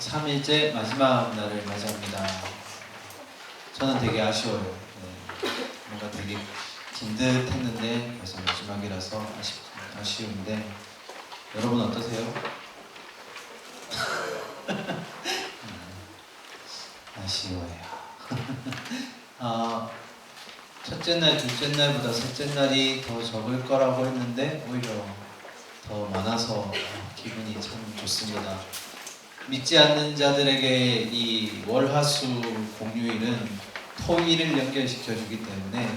3일째 마지막 날을 맞이합니다. 저는 되게 아쉬워요. 뭔가 되게 긴 듯 했는데 벌써 마지막이라서 아쉬운데 여러분 어떠세요? 아쉬워요. 첫째 날, 둘째 날보다 셋째 날이 더 적을 거라고 했는데 오히려 더 많아서 기분이 참 좋습니다. 믿지 않는 자들에게 이 월화수 공휴일은 토일을 연결시켜 주기 때문에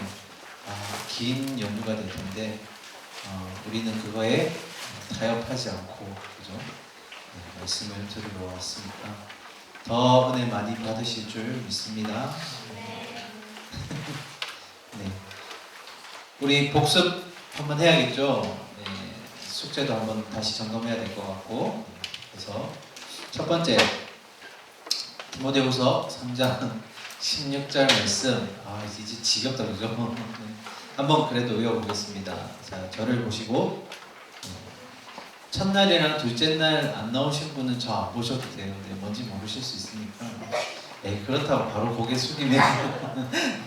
긴 연휴가 될 텐데 우리는 그거에 타협하지 않고 그죠? 네, 말씀을 들으러 왔으니까 더 은혜 많이 받으실 줄 믿습니다. 네, 우리 복습 한번 해야겠죠? 네, 숙제도 한번 다시 점검해야 될 것 같고 그래서 첫 번째 디모데후서 3장 16절 말씀 이제 지겹다 그죠? 한번 그래도 외워보겠습니다. 자, 저를 보시고 첫날이랑 둘째 날 안 나오신 분은 저 안 보셔도 돼요. 네, 뭔지 모르실 수 있으니까 그렇다고 바로 고개 숙이면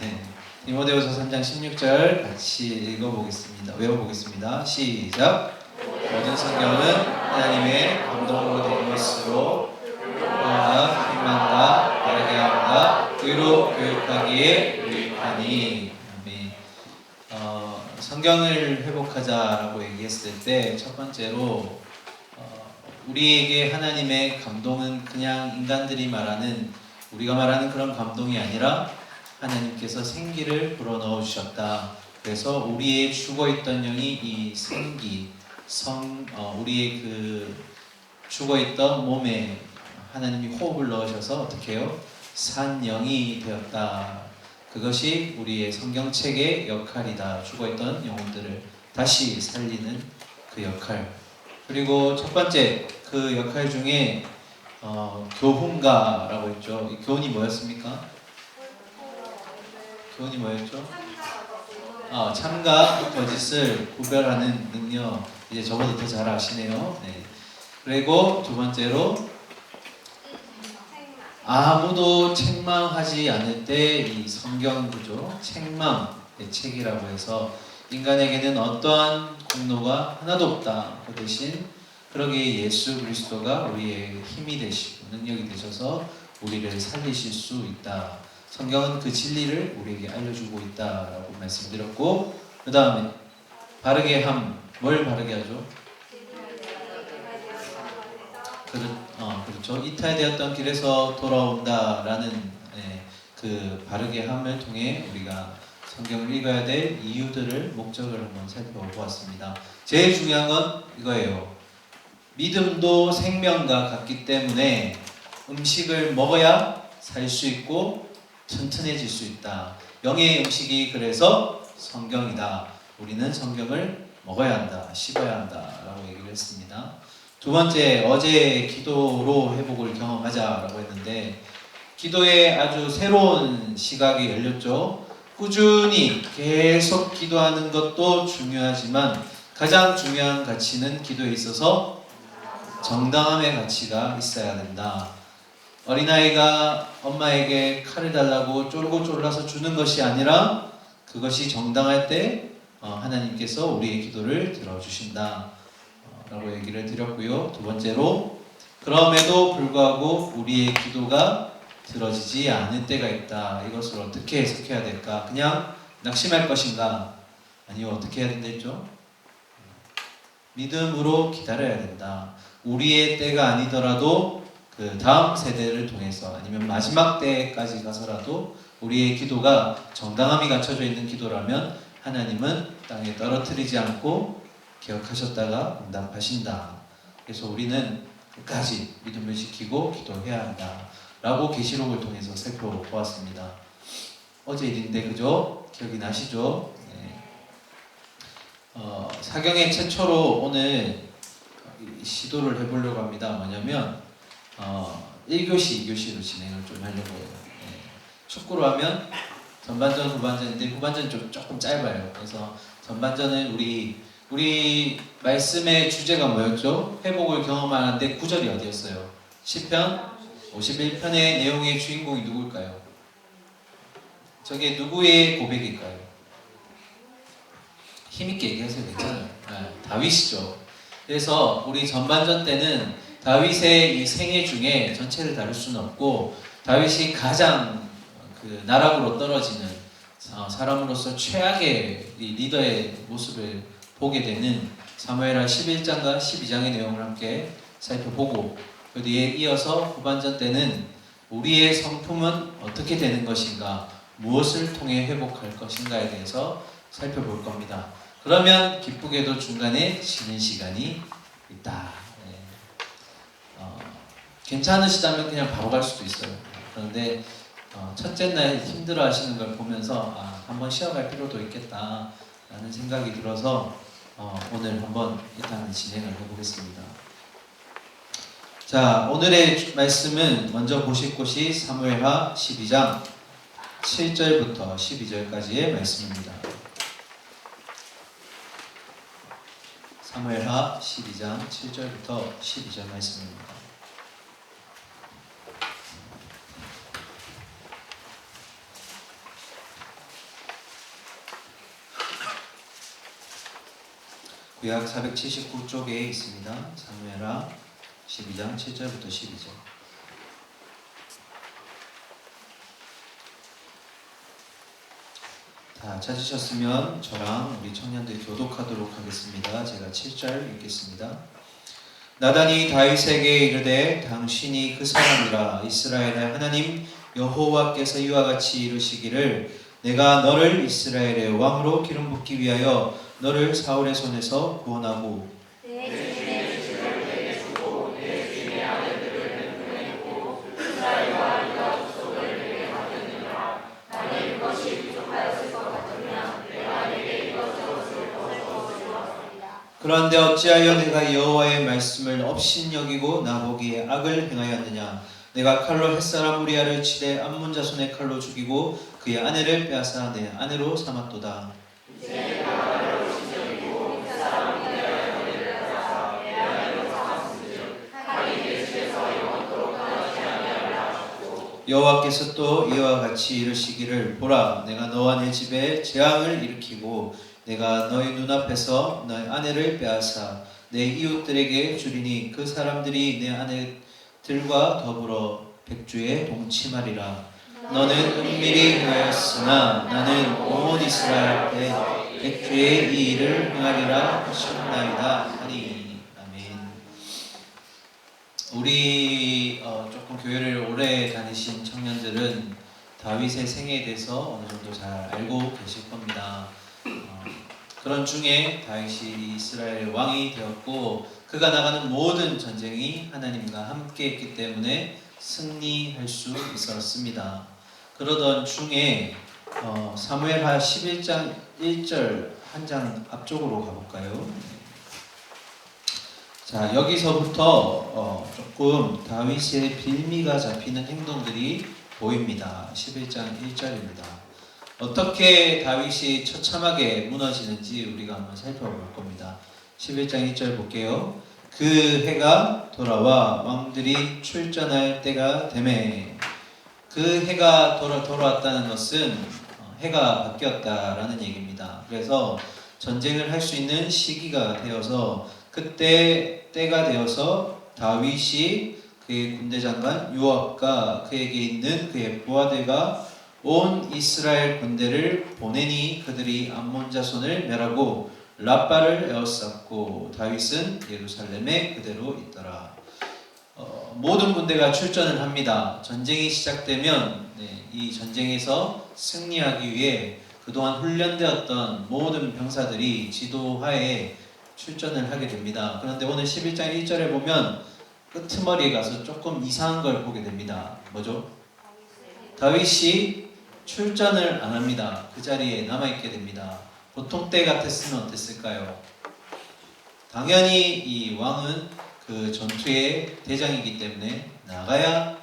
네. 디모데후서 3장 16절 같이 읽어보겠습니다. 외워보겠습니다. 시작. 모든 성경은 하나님의 감동으로 된 것으로 교훈과 희망과 바르게 함과 의로 교육하기에 유익하니. 성경을 회복하자라고 얘기했을 때 첫 번째로 우리에게 하나님의 감동은 그냥 인간들이 말하는 우리가 말하는 그런 감동이 아니라 하나님께서 생기를 불어넣어 주셨다. 그래서 우리의 죽어있던 영이 이 생기, 우리의 그 죽어있던 몸에 하나님이 호흡을 넣으셔서 어떻게 해요? 산 영이 되었다. 그것이 우리의 성경책의 역할이다. 죽어있던 영혼들을 다시 살리는 그 역할. 그리고 첫 번째 그 역할 중에 교훈가라고 했죠. 이 교훈이 뭐였습니까? 교훈이 뭐였죠? 참과 거짓을 구별하는 능력. 이제 저보다 더 잘 아시네요. 네. 그리고 두 번째로 아무도 책망하지 않을 때 이 성경 구조, 책망의 책이라고 해서 인간에게는 어떠한 공로가 하나도 없다. 그 대신 그러기에 예수 그리스도가 우리의 힘이 되시고 능력이 되셔서 우리를 살리실 수 있다. 성경은 그 진리를 우리에게 알려주고 있다라고 말씀드렸고 그 다음에 바르게 함, 뭘 바르게 하죠? 그렇죠. 이탈되었던 길에서 돌아온다라는 그 바르게 함을 통해 우리가 성경을 읽어야 될 이유들을 목적을 한번 살펴보았습니다. 제일 중요한 건 이거예요. 믿음도 생명과 같기 때문에 음식을 먹어야 살 수 있고 튼튼해질 수 있다. 영의 음식이 그래서 성경이다. 우리는 성경을 먹어야 한다. 씹어야 한다. 라고 얘기를 했습니다. 두 번째, 어제 기도로 회복을 경험하자라고 했는데 기도에 아주 새로운 시각이 열렸죠. 꾸준히 계속 기도하는 것도 중요하지만 가장 중요한 가치는 기도에 있어서 정당함의 가치가 있어야 된다. 어린아이가 엄마에게 칼을 달라고 쫄고 졸라서 주는 것이 아니라 그것이 정당할 때 하나님께서 우리의 기도를 들어주신다 라고 얘기를 드렸고요. 두 번째로 그럼에도 불구하고 우리의 기도가 들어지지 않을 때가 있다. 이것을 어떻게 해석해야 될까? 그냥 낙심할 것인가? 아니요, 어떻게 해야 된다 했죠? 믿음으로 기다려야 된다. 우리의 때가 아니더라도 그 다음 세대를 통해서 아니면 마지막 때까지 가서라도 우리의 기도가 정당함이 갖춰져 있는 기도라면 하나님은 땅에 떨어뜨리지 않고 기억하셨다가 응답하신다. 그래서 우리는 끝까지 믿음을 지키고 기도해야 한다. 라고 계시록을 통해서 살펴보았습니다. 어제 일인데 그죠? 기억이 나시죠? 네. 사경의 최초로 오늘 시도를 해보려고 합니다. 뭐냐면 1교시, 2교시로 진행을 좀 하려고 해요. 네. 축구로 하면 전반전, 후반전인데 후반전이 조금 짧아요. 그래서 전반전은 우리 말씀의 주제가 뭐였죠? 회복을 경험하는데 구절이 어디였어요? 시편 51편의 내용의 주인공이 누굴까요? 저게 누구의 고백일까요? 힘있게 얘기하세요. 괜찮아요. 네, 다윗이죠. 그래서 우리 전반전 때는 다윗의 이 생애 중에 전체를 다룰 수는 없고 다윗이 가장 그 나락으로 떨어지는 사람으로서 최악의 이 리더의 모습을 보게 되는 사무엘하 11장과 12장의 내용을 함께 살펴보고 그 뒤에 이어서 후반전 때는 우리의 성품은 어떻게 되는 것인가, 무엇을 통해 회복할 것인가에 대해서 살펴볼 겁니다. 그러면 기쁘게도 중간에 쉬는 시간이 있다. 네. 괜찮으시다면 그냥 바로 갈 수도 있어요. 그런데 첫째 날 힘들어 하시는 걸 보면서 한번 쉬어갈 필요도 있겠다 라는 생각이 들어서 오늘 한번 일단 진행을 해보겠습니다. 자, 오늘의 말씀은 먼저 보실 곳이 사무엘하 12장 7절부터 12절까지의 말씀입니다. 사무엘하 12장 7절부터 12절 말씀입니다. 구약 479쪽에 있습니다. 사무엘하 12장 7절부터 12절. 다 찾으셨으면 저랑 우리 청년들 교독하도록 하겠습니다. 제가 7절 읽겠습니다. 나단이 다윗에게 이르되 당신이 그 사람이라 이스라엘의 하나님 여호와께서 이와 같이 이르시기를 내가 너를 이스라엘의 왕으로 기름 붓기 위하여 너를 사울의 손에서 구원하고 그런데 어찌하여 내가 여호와의 말씀을 업신여기고 나보기에 악을 행하였느냐. 내가 칼로 햇사람 우리아를 치되 암몬 자손의 칼로 죽이고 그의 아내를 빼앗아 내 아내로 삼았도다. 여호와께서 또 이와 같이 이르시기를 보라 내가 너와 내 집에 재앙을 일으키고 내가 너희 눈앞에서 너희 아내를 빼앗아 내 이웃들에게 주리니 그 사람들이 내 아내들과 더불어 백주에 동침하리라. 너는 은밀히 행하였으나 나는 온 이스라엘 때 백주에 이 일을 행하리라 하셨나이다 하니. 아멘. 우리 조금 교회를 오래 다니신 청년들은 다윗의 생애에 대해서 어느 정도 잘 알고 계실 겁니다. 그런 중에 다윗이 이스라엘 왕이 되었고 그가 나가는 모든 전쟁이 하나님과 함께 했기 때문에 승리할 수 있었습니다. 그러던 중에 사무엘하 11장 1절 한 장 앞쪽으로 가볼까요? 자, 여기서부터 조금 다윗의 빌미가 잡히는 행동들이 보입니다. 11장 1절입니다. 어떻게 다윗이 처참하게 무너지는지 우리가 한번 살펴볼 겁니다. 11장 1절 볼게요. 그 해가 돌아와 왕들이 출전할 때가 되매. 그 해가 돌아왔다는 것은 해가 바뀌었다라는 얘기입니다. 그래서 전쟁을 할 수 있는 시기가 되어서 그때 때가 되어서 다윗이 그의 군대 장관 요압과 그에게 있는 그의 부하들과 온 이스라엘 군대를 보내니 그들이 암몬 자손을 멸하고 라빠를 에워쌌고 다윗은 예루살렘에 그대로 있더라. 모든 군대가 출전을 합니다. 전쟁이 시작되면 이 전쟁에서 승리하기 위해 그동안 훈련되었던 모든 병사들이 지도하에 출전을 하게 됩니다. 그런데 오늘 11장 1절에 보면 끄트머리에 가서 조금 이상한 걸 보게 됩니다. 뭐죠? 다윗이 출전을 안 합니다. 그 자리에 남아있게 됩니다. 보통 때 같았으면 어땠을까요? 당연히 이 왕은 그 전투의 대장이기 때문에 나가야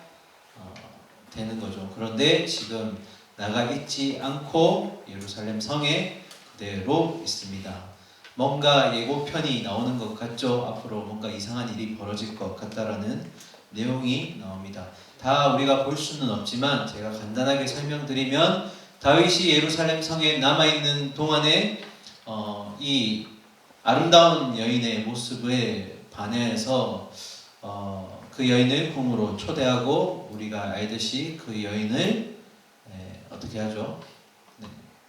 되는 거죠. 그런데 지금 나가 있지 않고 예루살렘 성에 그대로 있습니다. 뭔가 예고편이 나오는 것 같죠? 앞으로 뭔가 이상한 일이 벌어질 것 같다라는 내용이 나옵니다. 다 우리가 볼 수는 없지만 제가 간단하게 설명드리면 다윗이 예루살렘 성에 남아있는 동안에 이 아름다운 여인의 모습에 반해서 그 여인을 궁으로 초대하고 우리가 알듯이 그 여인을 어떻게 하죠?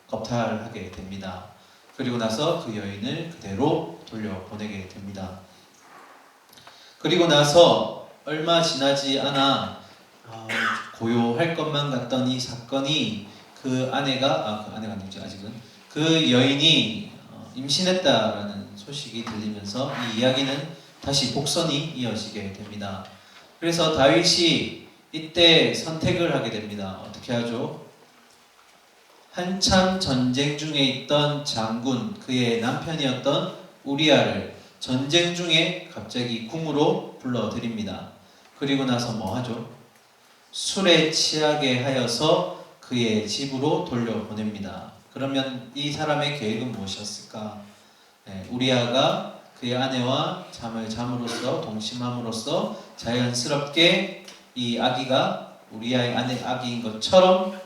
겁탈하게 됩니다. 그리고 나서 그 여인을 그대로 돌려보내게 됩니다. 그리고 나서 얼마 지나지 않아 고요할 것만 같던 이 사건이 그 아내가 아니죠 아직은 그 여인이 임신했다라는 소식이 들리면서 이 이야기는 다시 복선이 이어지게 됩니다. 그래서 다윗이 이때 선택을 하게 됩니다. 어떻게 하죠? 한참 전쟁 중에 있던 장군, 그의 남편이었던 우리아를 전쟁 중에 갑자기 궁으로 불러들입니다. 그리고 나서 뭐 하죠? 술에 취하게 하여서 그의 집으로 돌려보냅니다. 그러면 이 사람의 계획은 무엇이었을까? 우리아가 그의 아내와 잠을 잠으로써 동침함으로써 자연스럽게 이 아기가 우리아의 아내 아기인 것처럼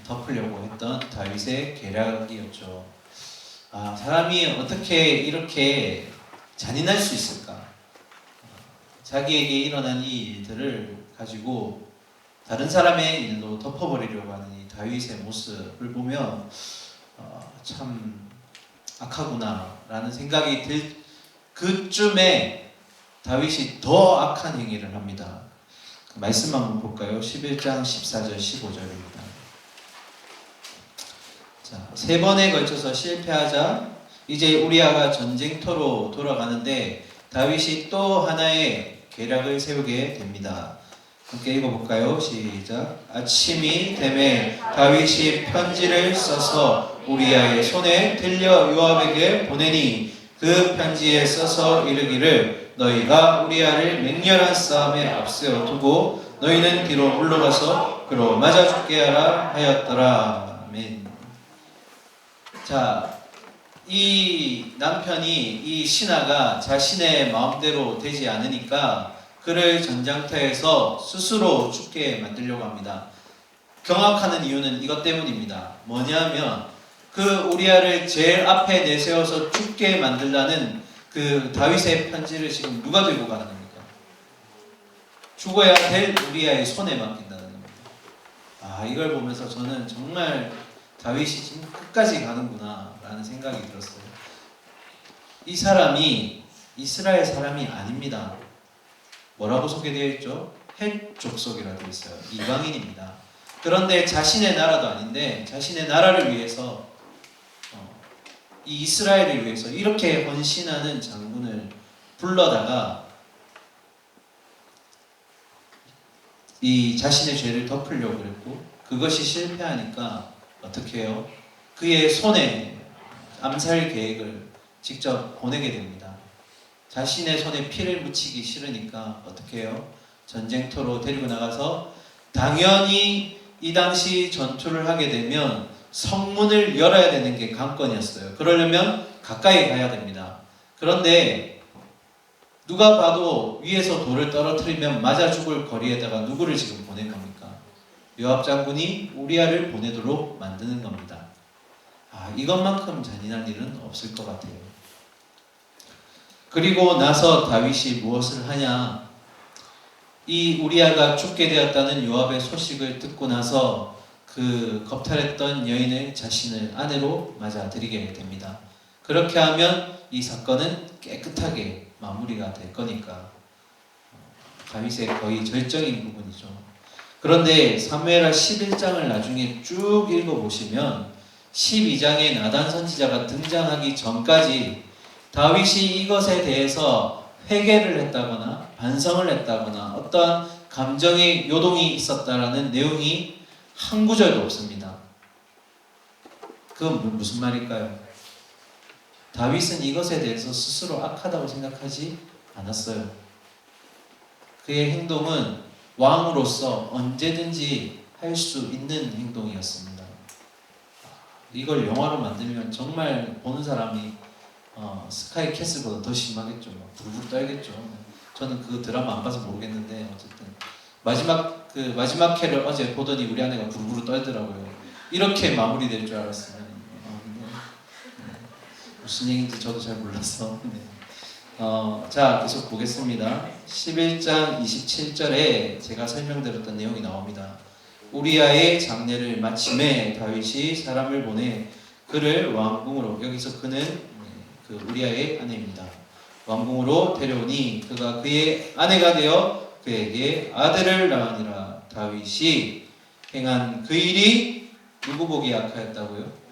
덮으려고 했던 다윗의 계략이었죠. 사람이 어떻게 이렇게 잔인할 수 있을까? 자기에게 일어난 이 일들을 가지고 다른 사람의 일로 덮어버리려고 하는 이 다윗의 모습을 보면 참 악하구나 라는 생각이 들 그쯤에 다윗이 더 악한 행위를 합니다. 그 말씀 한번 볼까요? 11장 14절 15절입니다. 자, 3번에 걸쳐서 실패하자 이제 우리아가 전쟁터로 돌아가는데 다윗이 또 하나의 계략을 세우게 됩니다. 함께 읽어볼까요? 시작. 아침이 되매 다윗이 편지를 써서 우리아의 손에 들려 요압에게 보내니 그 편지에 써서 이르기를 너희가 우리아를 맹렬한 싸움에 앞세워 두고 너희는 뒤로 물러가서 그로 맞아 죽게 하라 하였더라. 아멘. 자, 이 남편이 이 신하가 자신의 마음대로 되지 않으니까 그를 전장터에서 스스로 죽게 만들려고 합니다. 경악하는 이유는 이것 때문입니다. 뭐냐면 그 우리아를 제일 앞에 내세워서 죽게 만들라는 그 다윗의 편지를 지금 누가 들고 가는 겁니까? 죽어야 될 우리아의 손에 맡긴다는 겁니다. 이걸 보면서 저는 정말 다윗이 지금 끝까지 가는구나 라는 생각이 들었어요. 이 사람이 이스라엘 사람이 아닙니다. 뭐라고 소개되어 있죠? 헷 족속이라고 되어 있어요. 이방인입니다. 그런데 자신의 나라도 아닌데 자신의 나라를 위해서 이 이스라엘을 위해서 이렇게 헌신하는 장군을 불러다가 이 자신의 죄를 덮으려고 그랬고 그것이 실패하니까 어떻게 해요? 그의 손에 암살 계획을 직접 보내게 됩니다. 자신의 손에 피를 묻히기 싫으니까 어떻게 해요? 전쟁터로 데리고 나가서 당연히 이 당시 전투를 하게 되면 성문을 열어야 되는 게 관건이었어요. 그러려면 가까이 가야 됩니다. 그런데 누가 봐도 위에서 돌을 떨어뜨리면 맞아 죽을 거리에다가 누구를 지금 보낸 겁니까? 요압 장군이 우리아를 보내도록 만드는 겁니다. 이것만큼 잔인한 일은 없을 것 같아요. 그리고 나서 다윗이 무엇을 하냐? 이 우리아가 죽게 되었다는 요압의 소식을 듣고 나서 그 겁탈했던 여인을 자신을 아내로 맞아들이게 됩니다. 그렇게 하면 이 사건은 깨끗하게 마무리가 될 거니까 다윗의 거의 절정인 부분이죠. 그런데 사무엘하 11장을 나중에 쭉 읽어보시면 12장에 나단 선지자가 등장하기 전까지 다윗이 이것에 대해서 회개를 했다거나 반성을 했다거나 어떠한 감정의 요동이 있었다라는 내용이 한 구절도 없습니다. 그건 무슨 말일까요? 다윗은 이것에 대해서 스스로 악하다고 생각하지 않았어요. 그의 행동은 왕으로서 언제든지 할 수 있는 행동이었습니다. 이걸 영화로 만들면 정말 보는 사람이 스카이 캐슬보다 더 심하겠죠. 불불 떨겠죠. 저는 그 드라마 안 봐서 모르겠는데 어쨌든 마지막 회를 어제 보더니 우리 아내가 부르부르 떨더라고요. 이렇게 마무리될 줄 알았으면 무슨 얘기인지 저도 잘 몰라서. 네. 자, 계속 보겠습니다. 11장 27절에 제가 설명드렸던 내용이 나옵니다. 우리아의 장례를 마침에 다윗이 사람을 보내 그를 왕궁으로, 여기서 그는 그 우리아의 아내입니다. 왕궁으로 데려오니 그가 그의 아내가 되어 그에게 아들을 낳으니라. 다윗이 행한 그 일이 누구 보기에 악하였다고요?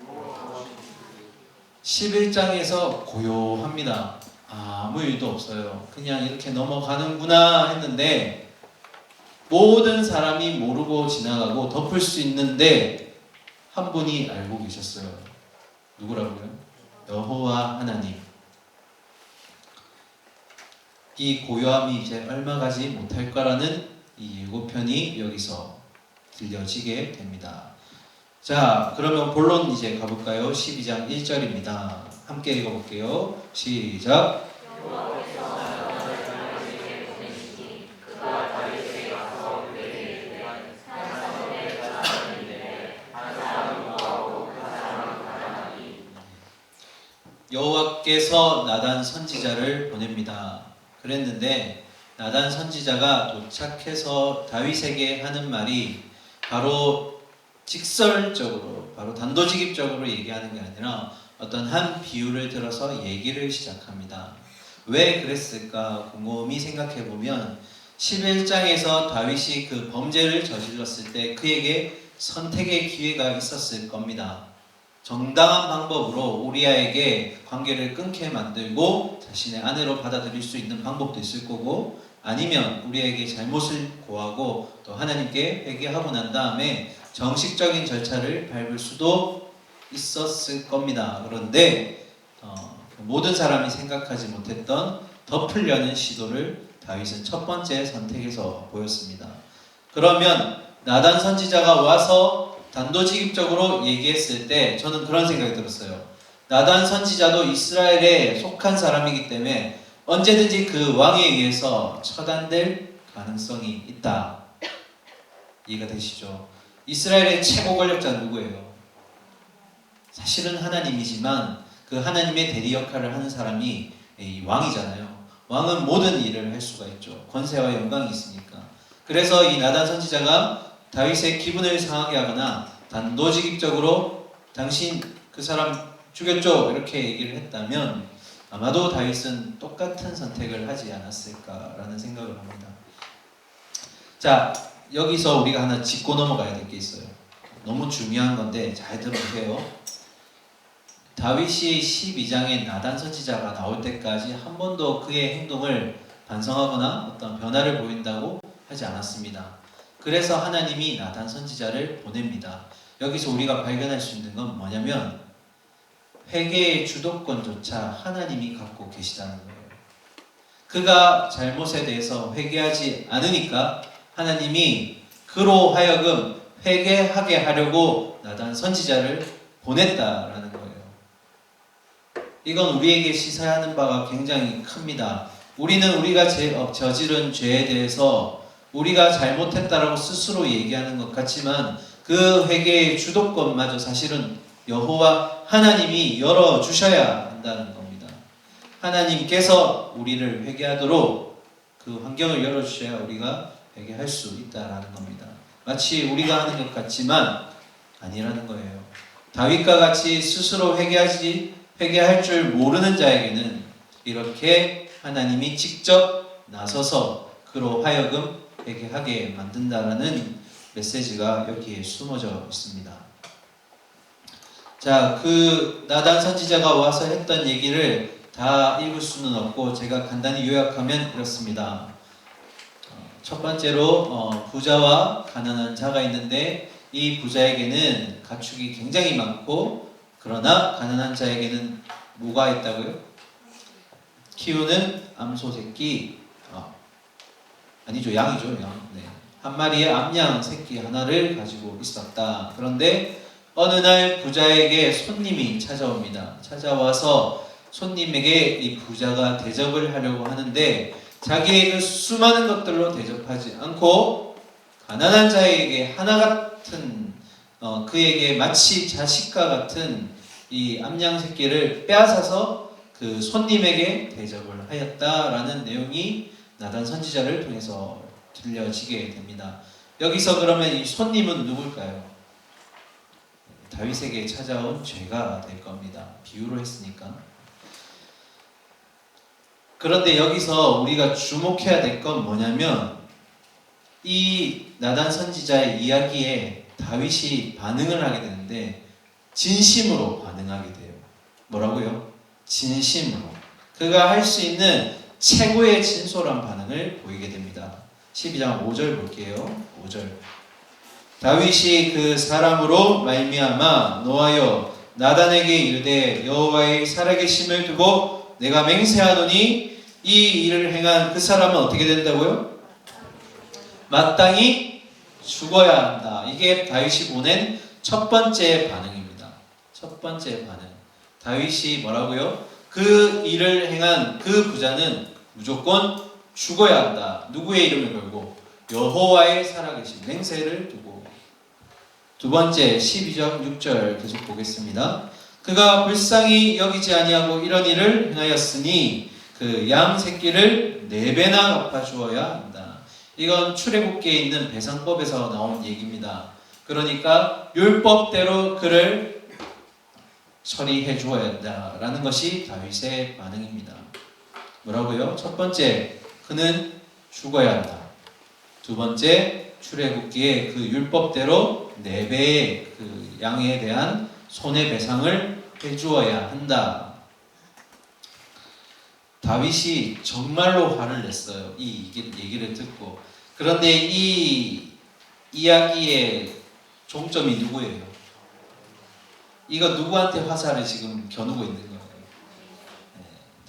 11장에서 고요합니다. 아무 일도 없어요. 그냥 이렇게 넘어가는구나 했는데 모든 사람이 모르고 지나가고 덮을 수 있는데 한 분이 알고 계셨어요. 누구라고요? 여호와 하나님. 이 고요함이 이제 얼마 가지 못할 거라는 이 예고편이 여기서 들려지게 됩니다. 자, 그러면 본론 이제 가볼까요? 12장 1절입니다. 함께 읽어볼게요. 시작. 여호와께서 나단 선지자를 보냅니다. 그랬는데 나단 선지자가 도착해서 다윗에게 하는 말이 바로 직설적으로, 바로 단도직입적으로 얘기하는 게 아니라 어떤 한 비유를 들어서 얘기를 시작합니다. 왜 그랬을까 곰곰이 생각해 보면 11장에서 다윗이 그 범죄를 저질렀을 때 그에게 선택의 기회가 있었을 겁니다. 정당한 방법으로 우리아에게 관계를 끊게 만들고 자신의 아내로 받아들일 수 있는 방법도 있을 거고, 아니면 우리에게 잘못을 고하고 또 하나님께 회개하고 난 다음에 정식적인 절차를 밟을 수도 있었을 겁니다. 그런데 모든 사람이 생각하지 못했던 덮으려는 시도를 다윗은 첫 번째 선택에서 보였습니다. 그러면 나단 선지자가 와서 단도직입적으로 얘기했을 때 저는 그런 생각이 들었어요. 나단 선지자도 이스라엘에 속한 사람이기 때문에 언제든지 그 왕에 의해서 처단될 가능성이 있다. 이해가 되시죠? 이스라엘의 최고 권력자 누구예요? 사실은 하나님이지만 그 하나님의 대리 역할을 하는 사람이 이 왕이잖아요. 왕은 모든 일을 할 수가 있죠. 권세와 영광이 있으니까. 그래서 이 나단 선지자가 다윗의 기분을 상하게 하거나 단도직입적으로 당신 그 사람 죽였죠 이렇게 얘기를 했다면 아마도 다윗은 똑같은 선택을 하지 않았을까라는 생각을 합니다. 자, 여기서 우리가 하나 짚고 넘어가야 될 게 있어요. 너무 중요한 건데 잘 들어보세요. 다윗이 12장에 나단 선지자가 나올 때까지 한 번도 그의 행동을 반성하거나 어떤 변화를 보인다고 하지 않았습니다. 그래서 하나님이 나단 선지자를 보냅니다. 여기서 우리가 발견할 수 있는 건 뭐냐면 회개의 주도권조차 하나님이 갖고 계시다는 거예요. 그가 잘못에 대해서 회개하지 않으니까 하나님이 그로 하여금 회개하게 하려고 나단 선지자를 보냈다라는 거예요. 이건 우리에게 시사해야 하는 바가 굉장히 큽니다. 우리는 우리가 저지른 죄에 대해서 우리가 잘못했다라고 스스로 얘기하는 것 같지만 그 회개의 주도권마저 사실은 여호와 하나님이 열어주셔야 한다는 겁니다. 하나님께서 우리를 회개하도록 그 환경을 열어주셔야 우리가 회개할 수 있다라는 겁니다. 마치 우리가 하는 것 같지만 아니라는 거예요. 다윗과 같이 스스로 회개할 줄 모르는 자에게는 이렇게 하나님이 직접 나서서 그로 하여금 회개하게 만든다라는 메시지가 여기에 숨어져 있습니다. 자, 그 나단 선지자가 와서 했던 얘기를 다 읽을 수는 없고 제가 간단히 요약하면 이렇습니다. 첫 번째로 부자와 가난한 자가 있는데 이 부자에게는 가축이 굉장히 많고 그러나 가난한 자에게는 뭐가 있다고요? 키우는 암소 새끼 아니죠, 양이죠, 양. 네. 한 마리의 암양 새끼 하나를 가지고 있었다. 그런데 어느 날 부자에게 손님이 찾아옵니다. 찾아와서 손님에게 이 부자가 대접을 하려고 하는데 자기의 그 수많은 것들로 대접하지 않고 가난한 자에게 하나 같은 그에게 마치 자식과 같은 이 암양 새끼를 빼앗아서 그 손님에게 대접을 하였다라는 내용이 나단 선지자를 통해서 들려지게 됩니다. 여기서 그러면 이 손님은 누굴까요? 다윗에게 찾아온 죄가 될 겁니다. 비유로 했으니까. 그런데 여기서 우리가 주목해야 될 건 뭐냐면 이 나단 선지자의 이야기에 다윗이 반응을 하게 되는데 진심으로 반응하게 돼요. 뭐라고요? 진심으로. 그가 할 수 있는 최고의 진솔한 반응을 보이게 됩니다. 12장 5절 볼게요. 5절. 다윗이 그 사람으로 말미암아 노하여 나단에게 이르되 여호와의 살아계심을 두고 내가 맹세하노니 이 일을 행한 그 사람은 어떻게 된다고요? 마땅히 죽어야 한다. 이게 다윗이 보낸 첫 번째 반응입니다. 첫 번째 반응. 다윗이 뭐라고요? 그 일을 행한 그 부자는 무조건 죽어야 한다. 누구의 이름을 걸고? 여호와의 살아계신 맹세를 두고. 두 번째 12절 6절 계속 보겠습니다. 그가 불쌍히 여기지 아니하고 이런 일을 행하였으니 그 양 새끼를 4배나 갚아주어야 한다. 이건 출애굽기에 있는 배상법에서 나온 얘기입니다. 그러니까 율법대로 그를 처리해 주어야 한다라는 것이 다윗의 반응입니다. 뭐라고요? 첫 번째, 그는 죽어야 한다. 두 번째, 출애굽기에 그 율법대로 4배의 그 양에 대한 손해배상을 해주어야 한다. 다윗이 정말로 화를 냈어요. 이 얘기를 듣고. 그런데 이 이야기의 종점이 누구예요? 이거 누구한테 화살을 지금 겨누고 있는 거예요?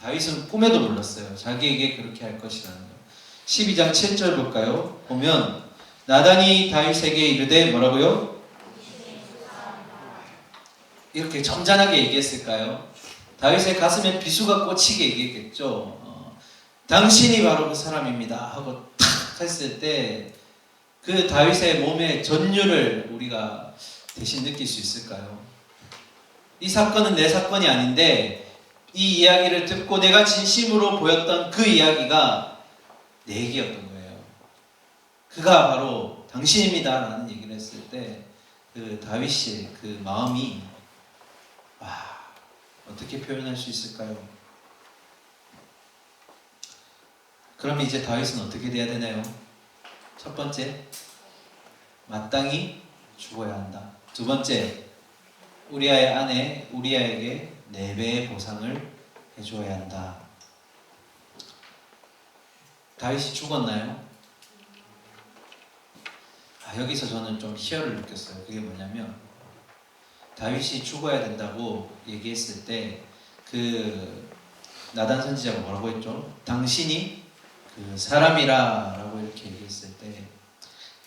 다윗은 꿈에도 몰랐어요. 자기에게 그렇게 할 것이라는 거. 12장 7절 볼까요? 보면 나단이 다윗에게 이르되 뭐라고요? 이렇게 점잖하게 얘기했을까요? 다윗의 가슴에 비수가 꽂히게 얘기했겠죠. 당신이 바로 그 사람입니다 하고 탁 했을 때 그 다윗의 몸의 전율을 우리가 대신 느낄 수 있을까요? 이 사건은 내 사건이 아닌데 이 이야기를 듣고 내가 진심으로 보였던 그 이야기가 내 얘기였던 거예요. 그가 바로 당신입니다 라는 얘기를 했을 때 그 다윗의 그 마음이 어떻게 표현할 수 있을까요? 그럼 이제 다윗은 어떻게 돼야 되나요? 첫 번째, 마땅히 죽어야 한다. 두 번째, 우리아의 아내 우리아에게 4배의 보상을 해줘야 한다. 다윗이 죽었나요? 여기서 저는 좀 희열을 느꼈어요. 그게 뭐냐면 다윗이 죽어야 된다고 얘기했을 때 그 나단 선지자가 뭐라고 했죠? 당신이 그 사람이라 라고 이렇게 얘기했을 때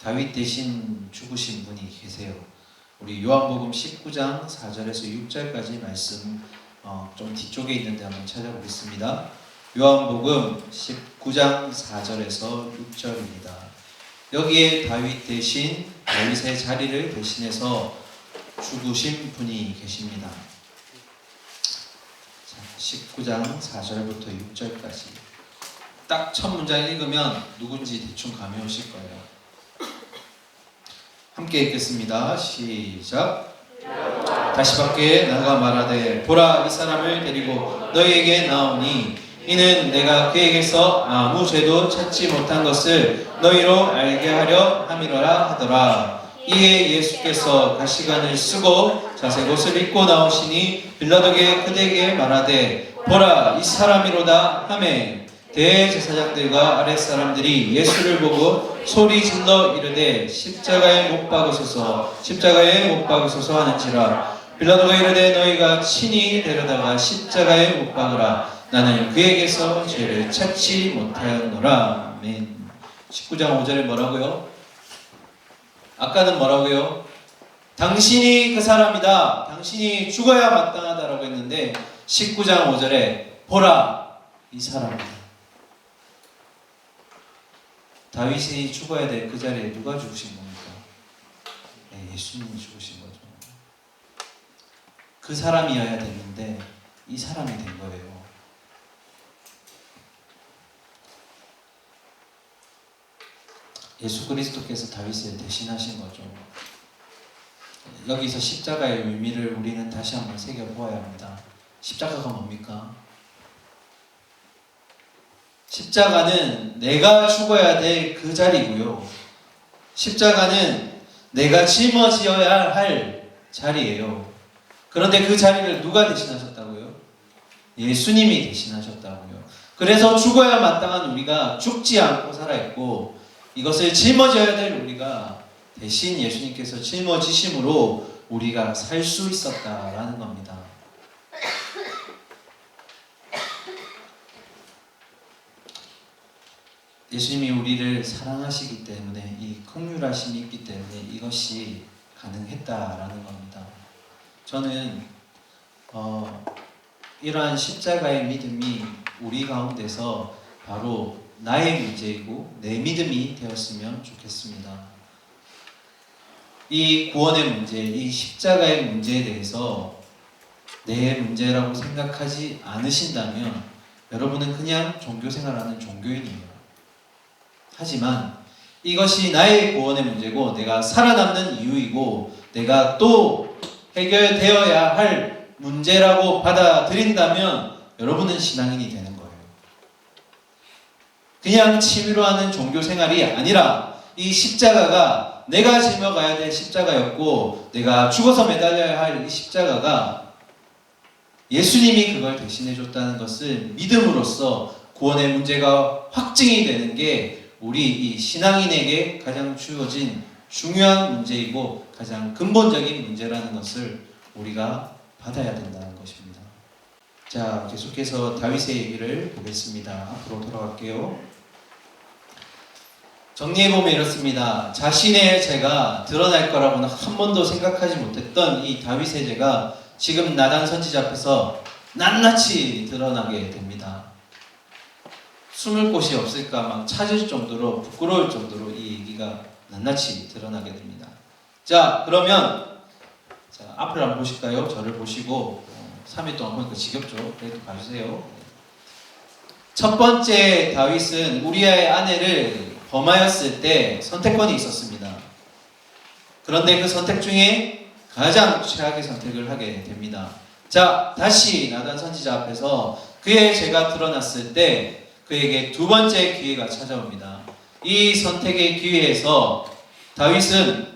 다윗 대신 죽으신 분이 계세요. 우리 요한복음 19장 4절에서 6절까지 말씀 좀 뒤쪽에 있는데 한번 찾아보겠습니다. 요한복음 19장 4절에서 6절입니다. 여기에 다윗 대신 다윗의 자리를 대신해서 죽으신 분이 계십니다. 19장 4절부터 6절까지 딱 첫 문장 읽으면 누군지 대충 감이 오실 거예요. 함께 읽겠습니다. 시작. 다시 밖에 나가 말하되 보라 이 사람을 데리고 너희에게 나오니 이는 내가 그에게서 아무 죄도 찾지 못한 것을 너희로 알게 하려 함이로라 하더라. 이에 예수께서 가시관을 쓰고 자색 옷을 입고 나오시니 빌라도에게 그대에게 말하되 보라 이 사람이로다 하매 대제사장들과 아랫사람들이 예수를 보고 소리 질러 이르되 십자가에 못 박으소서 십자가에 못 박으소서 하는지라. 빌라도가 이르되 너희가 친히 데려다가 십자가에 못 박으라. 나는 그에게서 죄를 찾지 못하였노라. 아멘. 19장 5절에 뭐라고요? 아까는 뭐라고요? 당신이 그 사람이다. 당신이 죽어야 마땅하다라고 했는데 19장 5절에 보라 이 사람이다. 다윗이 죽어야 될 그 자리에 누가 죽으신 겁니까? 네, 예수님이 죽으신 거죠. 그 사람이어야 됐는데 이 사람이 된 거예요. 예수 그리스도께서 다윗을 대신하신 거죠. 여기서 십자가의 의미를 우리는 다시 한번 새겨보아야 합니다. 십자가가 뭡니까? 십자가는 내가 죽어야 될 그 자리고요. 십자가는 내가 짊어져야 할 자리예요. 그런데 그 자리를 누가 대신하셨다고요? 예수님이 대신하셨다고요. 그래서 죽어야 마땅한 우리가 죽지 않고 살아있고, 이것을 짊어져야 될 우리가 대신 예수님께서 짊어지심으로 우리가 살 수 있었다라는 겁니다. 예수님이 우리를 사랑하시기 때문에, 이 긍휼하심이 있기 때문에 이것이 가능했다라는 겁니다. 저는 이러한 십자가의 믿음이 우리 가운데서 바로 나의 문제이고 내 믿음이 되었으면 좋겠습니다. 이 구원의 문제, 이 십자가의 문제에 대해서 내 문제라고 생각하지 않으신다면 여러분은 그냥 종교생활하는 종교인이에요. 하지만 이것이 나의 구원의 문제고 내가 살아남는 이유이고 내가 또 해결되어야 할 문제라고 받아들인다면 여러분은 신앙인이 되는 거예요. 그냥 취미로 하는 종교생활이 아니라 이 십자가가 내가 짊어가야 될 십자가였고 내가 죽어서 매달려야 할 이 십자가가 예수님이 그걸 대신해 줬다는 것을 믿음으로써 구원의 문제가 확증이 되는 게 우리 이 신앙인에게 가장 주어진 중요한 문제이고 가장 근본적인 문제라는 것을 우리가 받아야 된다는 것입니다. 자, 계속해서 다윗의 얘기를 보겠습니다. 앞으로 돌아갈게요. 정리해보면 이렇습니다. 자신의 죄가 드러날 거라고는 한 번도 생각하지 못했던 이 다윗의 죄가 지금 나단 선지자 앞에서 낱낱이 드러나게 됩니다. 숨을 곳이 없을까 막 찾을 정도로 부끄러울 정도로 이 얘기가 낱낱이 드러나게 됩니다. 자, 그러면 앞을 한번 보실까요? 저를 보시고 3일 동안 보니까 지겹죠? 그래도 봐주세요. 첫 번째, 다윗은 우리아의 아내를 범하였을 때 선택권이 있었습니다. 그런데 그 선택 중에 가장 최악의 선택을 하게 됩니다. 자, 다시 나단 선지자 앞에서 그의 죄가 드러났을 때 그에게 두 번째 기회가 찾아옵니다. 이 선택의 기회에서 다윗은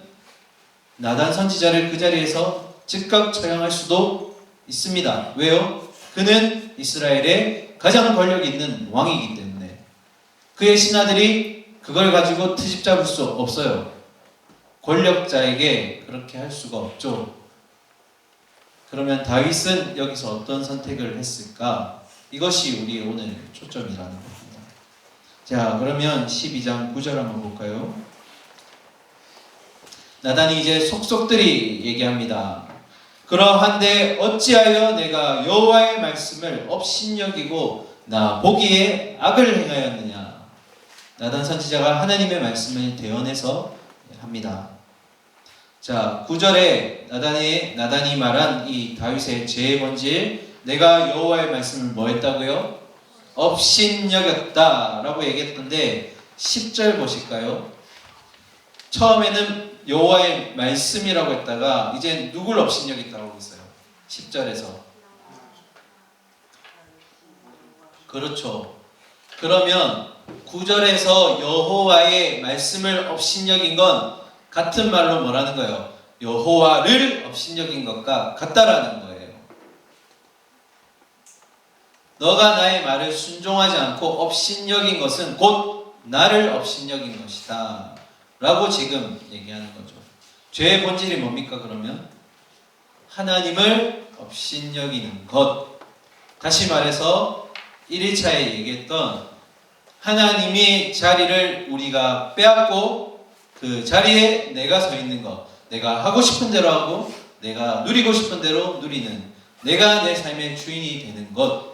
나단 선지자를 그 자리에서 즉각 처형할 수도 있습니다. 왜요? 그는 이스라엘의 가장 권력 있는 왕이기 때문에. 그의 신하들이 그걸 가지고 트집 잡을 수 없어요. 권력자에게 그렇게 할 수가 없죠. 그러면 다윗은 여기서 어떤 선택을 했을까? 이것이 우리의 오늘 초점이라는 겁니다. 자, 그러면 12장 9절 한번 볼까요? 나단이 이제 속속들이 얘기합니다. 그러한데 어찌하여 내가 여호와의 말씀을 업신여기고 나 보기에 악을 행하였느냐. 나단 선지자가 하나님의 말씀을 대언해서 합니다. 자, 9절에 나단이 말한 이 다윗의 죄의 본질, 내가 여호와의 말씀을 뭐 했다고요? 업신여겼다 라고 얘기했던데 10절 보실까요? 처음에는 여호와의 말씀이라고 했다가 이제 누굴 업신여겼다고 하고 있어요? 10절에서. 그렇죠. 그러면 9절에서 여호와의 말씀을 업신여긴 건 같은 말로 뭐라는 거예요? 여호와를 업신여긴 것과 같다라는 거예요. 너가 나의 말을 순종하지 않고 업신여긴 것은 곧 나를 업신여긴 것이다 라고 지금 얘기하는 거죠. 죄의 본질이 뭡니까 그러면? 하나님을 업신여기는 것. 다시 말해서 1일차에 얘기했던 하나님이 자리를 우리가 빼앗고 그 자리에 내가 서 있는 것, 내가 하고 싶은 대로 하고 내가 누리고 싶은 대로 누리는, 내가 내 삶의 주인이 되는 것,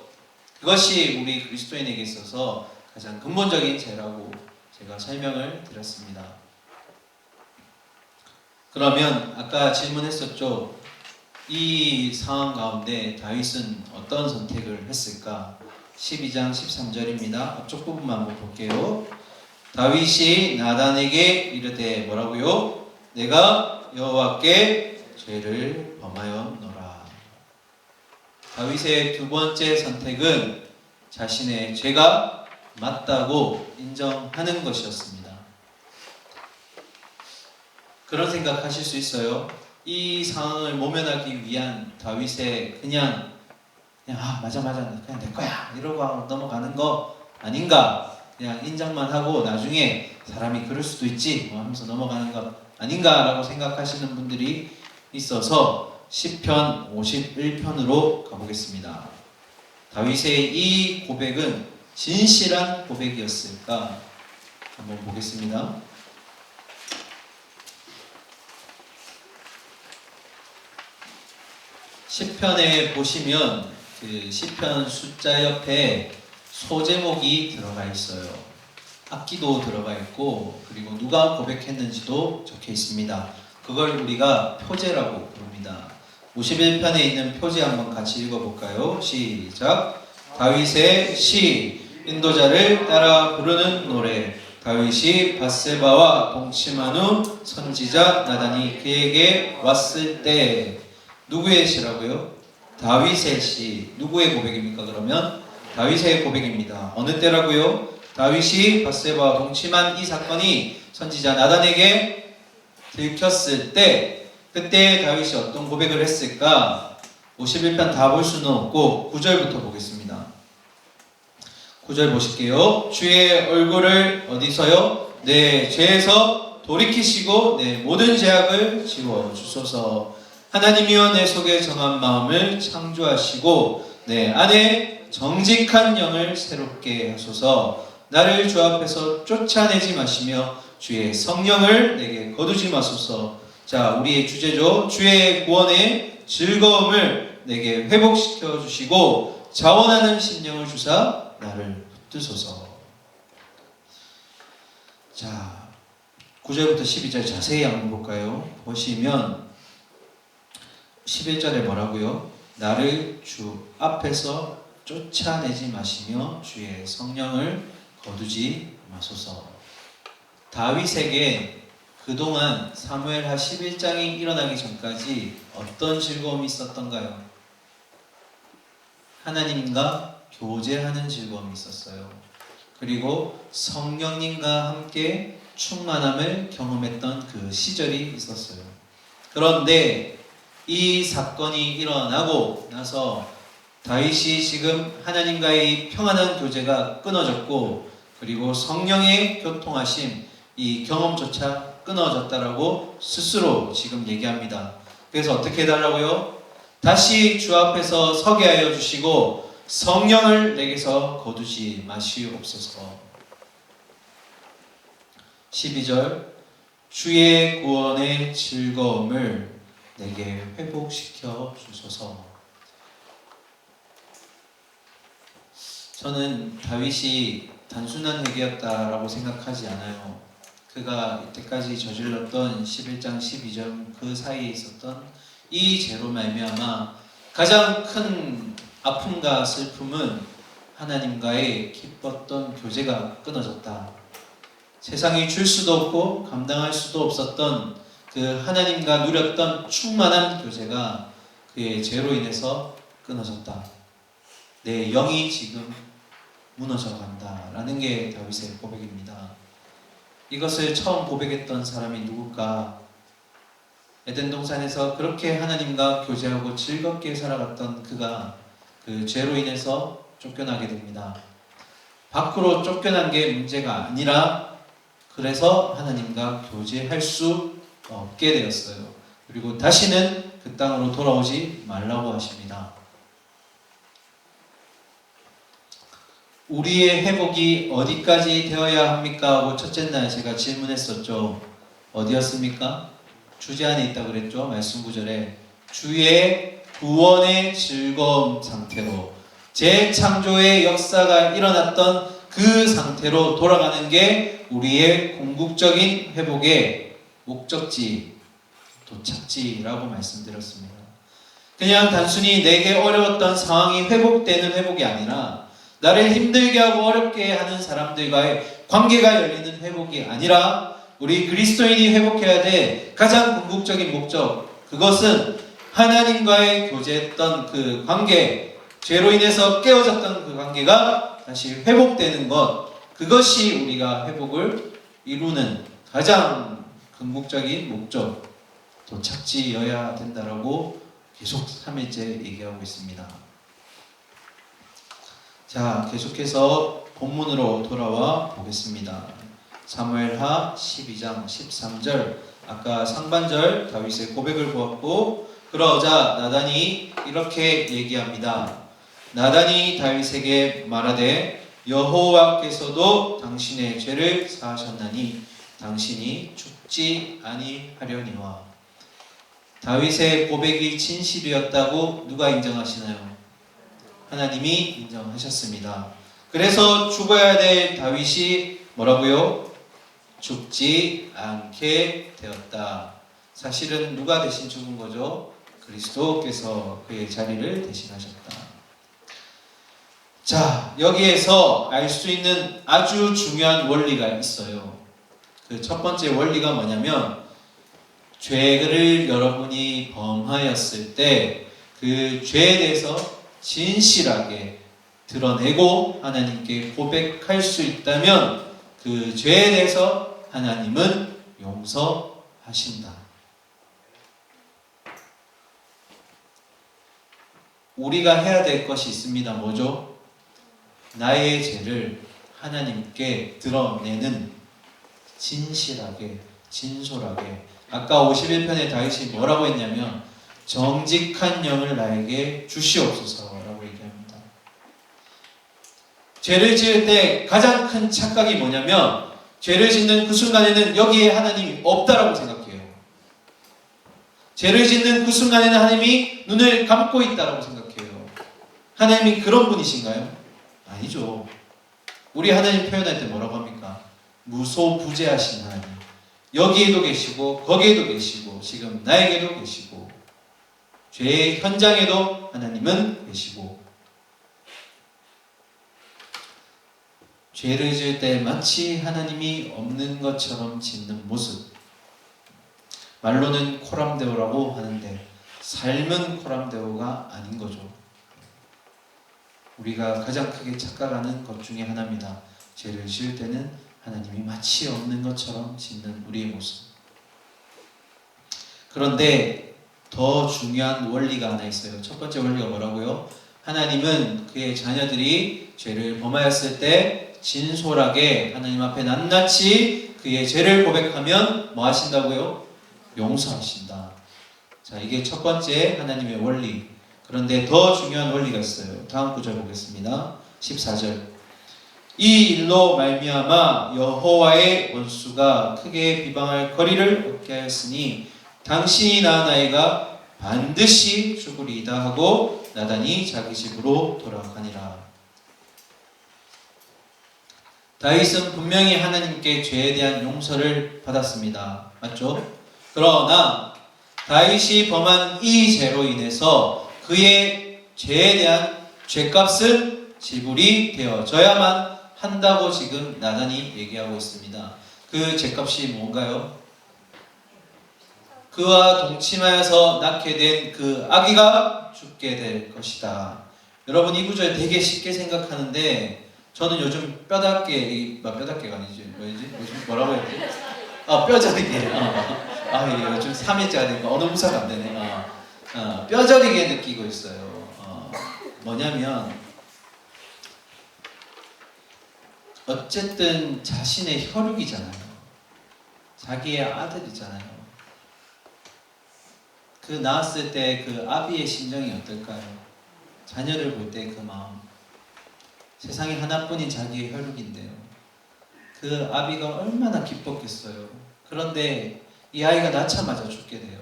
그것이 우리 그리스도인에게 있어서 가장 근본적인 죄라고 제가 설명을 드렸습니다. 그러면 아까 질문했었죠. 이 상황 가운데 다윗은 어떤 선택을 했을까? 12장 13절입니다. 앞쪽 부분만 한번 볼게요. 다윗이 나단에게 이르되 뭐라고요? 내가 여호와께 죄를 범하였노라. 다윗의 두 번째 선택은 자신의 죄가 맞다고 인정하는 것이었습니다. 그런 생각하실 수 있어요. 이 상황을 모면하기 위한 다윗의 그냥 맞아 그냥 내 거야 이러고 넘어가는 거 아닌가, 그냥 인정만 하고 나중에 사람이 그럴 수도 있지 하면서 넘어가는 것 아닌가라고 생각하시는 분들이 있어서 시편 51편으로 가보겠습니다. 다윗의 이 고백은 진실한 고백이었을까 한번 보겠습니다. 시편에 보시면 그 시편 숫자 옆에 소제목이 들어가 있어요. 악기도 들어가 있고 그리고 누가 고백했는지도 적혀 있습니다. 그걸 우리가 표제라고 부릅니다. 51편에 있는 표제 한번 같이 읽어볼까요? 시작. 다윗의 시, 인도자를 따라 부르는 노래. 다윗이 밧세바와 동침한 후 선지자 나단이 그에게 왔을 때. 누구의 시라고요? 다윗의 시. 누구의 고백입니까? 그러면 다윗의 고백입니다. 어느 때라고요? 다윗이 밧세바와 동침한 이 사건이 선지자 나단에게 들켰을 때, 그때 다윗이 어떤 고백을 했을까? 51편 다 볼 수는 없고 9절부터 보겠습니다. 9절 보실게요. 주의 얼굴을 어디서요? 내 죄에서 돌이키시고 내 모든 죄악을 지워주소서. 하나님이여 내 속에 정한 마음을 창조하시고 내 안에 정직한 영을 새롭게 하소서. 나를 주 앞에서 쫓아내지 마시며 주의 성령을 내게 거두지 마소서. 자, 우리의 주제죠. 주의 구원의 즐거움을 내게 회복시켜 주시고 자원하는 심령을 주사 나를 붙드소서. 자, 9절부터 12절 자세히 한번 볼까요? 보시면 11절에 뭐라고요? 나를 주 앞에서 쫓아내지 마시며 주의 성령을 거두지 마소서. 다윗에게 그동안 사무엘하 11장이 일어나기 전까지 어떤 즐거움이 있었던가요? 하나님과 교제하는 즐거움이 있었어요. 그리고 성령님과 함께 충만함을 경험했던 그 시절이 있었어요. 그런데 이 사건이 일어나고 나서 다윗이 지금 하나님과의 평안한 교제가 끊어졌고 그리고 성령의 교통하심 이 경험조차 끊어졌다라고 스스로 지금 얘기합니다. 그래서 어떻게 해달라고요? 다시 주 앞에서 서게 하여 주시고 성령을 내게서 거두지 마시옵소서. 12절 주의 구원의 즐거움을 내게 회복시켜 주소서. 저는 다윗이 단순한 회개였다라고 생각하지 않아요. 그가 이때까지 저질렀던 11장 12절 그 사이에 있었던 이 죄로 말미암아 가장 큰 아픔과 슬픔은 하나님과의 기뻤던 교제가 끊어졌다. 세상이 줄 수도 없고 감당할 수도 없었던 그 하나님과 누렸던 충만한 교제가 그의 죄로 인해서 끊어졌다. 내 영이 지금 무너져 간다라는 게 다윗의 고백입니다. 이것을 처음 고백했던 사람이 누굴까? 에덴 동산에서 그렇게 하나님과 교제하고 즐겁게 살아갔던 그가 그 죄로 인해서 쫓겨나게 됩니다. 밖으로 쫓겨난 게 문제가 아니라 그래서 하나님과 교제할 수 없게 되었어요. 그리고 다시는 그 땅으로 돌아오지 말라고 하십니다. 우리의 회복이 어디까지 되어야 합니까? 하고 첫째 날 제가 질문했었죠. 어디였습니까? 주제 안에 있다고 그랬죠. 말씀 구절에 주의 구원의 즐거움 상태로 재창조의 역사가 일어났던 그 상태로 돌아가는 게 우리의 궁극적인 회복의 목적지, 도착지라고 말씀드렸습니다. 그냥 단순히 내게 어려웠던 상황이 회복되는 회복이 아니라 나를 힘들게 하고 어렵게 하는 사람들과의 관계가 열리는 회복이 아니라 우리 그리스도인이 회복해야 될 가장 궁극적인 목적, 그것은 하나님과의 교제했던 그 관계, 죄로 인해서 깨어졌던 그 관계가 다시 회복되는 것, 그것이 우리가 회복을 이루는 가장 궁극적인 목적, 도착지여야 된다라고 계속 3일째 얘기하고 있습니다. 자, 계속해서 본문으로 돌아와 보겠습니다. 사무엘하 12장 13절, 아까 상반절 다윗의 고백을 보았고, 그러자 나단이 이렇게 얘기합니다. 나단이 다윗에게 말하되 여호와께서도 당신의 죄를 사하셨나니 당신이 죽지 아니하려니와. 다윗의 고백이 진실이었다고 누가 인정하시나요? 하나님이 인정하셨습니다. 그래서 죽어야 될 다윗이 뭐라고요? 죽지 않게 되었다. 사실은 누가 대신 죽은 거죠? 그리스도께서 그의 자리를 대신하셨다. 자, 여기에서 알 수 있는 아주 중요한 원리가 있어요. 그 첫 번째 원리가 뭐냐면, 죄를 여러분이 범하였을 때 그 죄에 대해서 진실하게 드러내고 하나님께 고백할 수 있다면 그 죄에 대해서 하나님은 용서하신다. 우리가 해야 될 것이 있습니다. 뭐죠? 나의 죄를 하나님께 드러내는, 진실하게, 진솔하게. 아까 51편에 다윗이 뭐라고 했냐면 정직한 영을 나에게 주시옵소서라고 얘기합니다. 죄를 지을 때 가장 큰 착각이 뭐냐면, 죄를 짓는 그 순간에는 여기에 하나님이 없다라고 생각해요. 죄를 짓는 그 순간에는 하나님이 눈을 감고 있다라고 생각해요. 하나님이 그런 분이신가요? 아니죠. 우리 하나님 표현할 때 뭐라고 합니까? 무소부재하신 하나님. 여기에도 계시고 거기에도 계시고 지금 나에게도 계시고 죄의 현장에도 하나님은 계시고, 죄를 지을 때 마치 하나님이 없는 것처럼 짓는 모습, 말로는 코람데오라고 하는데 삶은 코람데오가 아닌 거죠. 우리가 가장 크게 착각하는 것 중에 하나입니다. 죄를 지을 때는 하나님이 마치 없는 것처럼 짓는 우리의 모습. 그런데 더 중요한 원리가 하나 있어요. 첫 번째 원리가 뭐라고요? 하나님은 그의 자녀들이 죄를 범하였을 때 진솔하게 하나님 앞에 낱낱이 그의 죄를 고백하면 뭐 하신다고요? 용서하신다. 자, 이게 첫 번째 하나님의 원리. 그런데 더 중요한 원리가 있어요. 다음 구절 보겠습니다. 14절. 이 일로 말미암아 여호와의 원수가 크게 비방할 거리를 얻게 하였으니 당신이 낳은 아이가 반드시 죽으리이다 하고 나단이 자기 집으로 돌아가니라. 다윗은 분명히 하나님께 죄에 대한 용서를 받았습니다. 맞죠? 그러나 다윗이 범한 이 죄로 인해서 그의 죄에 대한 죄값은 지불이 되어져야만 한다고 지금 나단이 얘기하고 있습니다. 그 죄값이 뭔가요? 그와 동침하여서 낳게 된 그 아기가 죽게 될 것이다. 여러분, 이 구절 되게 쉽게 생각하는데 저는 요즘 뼈다귀가 아니지, 요즘 뭐라고 해야 되지? 뼈저리게. 요즘 3일째가 되니까 어느 부사가 안 되네. 뼈저리게 느끼고 있어요. 뭐냐면, 어쨌든 자신의 혈육이잖아요. 자기의 아들이잖아요. 그 낳았을 때 그 아비의 심정이 어떨까요? 자녀를 볼 때 그 마음. 세상에 하나뿐인 자기의 혈육인데요. 그 아비가 얼마나 기뻤겠어요. 그런데 이 아이가 낳자마자 죽게 돼요.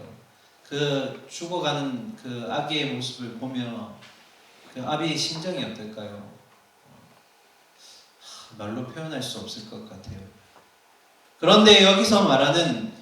그 죽어가는 그 아기의 모습을 보며 그 아비의 심정이 어떨까요? 말로 표현할 수 없을 것 같아요. 그런데 여기서 말하는